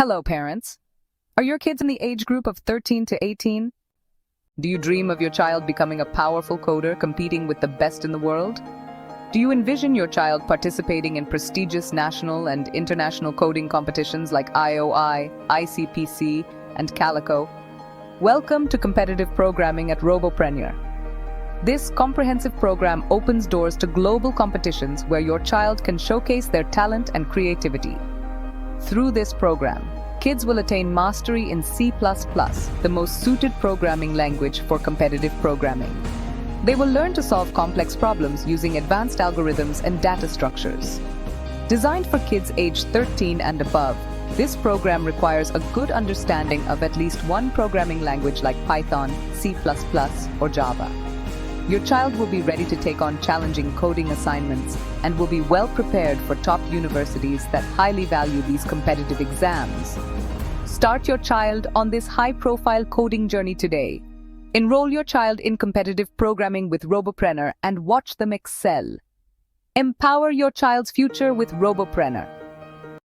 Hello, parents. Are your kids in the age group of 13 to 18? Do you dream of your child becoming a powerful coder competing with the best in the world? Do you envision your child participating in prestigious national and international coding competitions like IOI, ICPC, and Calico? Welcome to competitive programming at Roboprenr. This comprehensive program opens doors to global competitions where your child can showcase their talent and creativity. Through this program, kids will attain mastery in C++, the most suited programming language for competitive programming. They will learn to solve complex problems using advanced algorithms and data structures. Designed for kids aged 13 and above, this program requires a good understanding of at least one programming language like Python, C++, or Java. Your child will be ready to take on challenging coding assignments and will be well prepared for top universities that highly value these competitive exams. Start your child on this high-profile coding journey today. Enroll your child in competitive programming with Roboprenr and watch them excel. Empower your child's future with Roboprenr.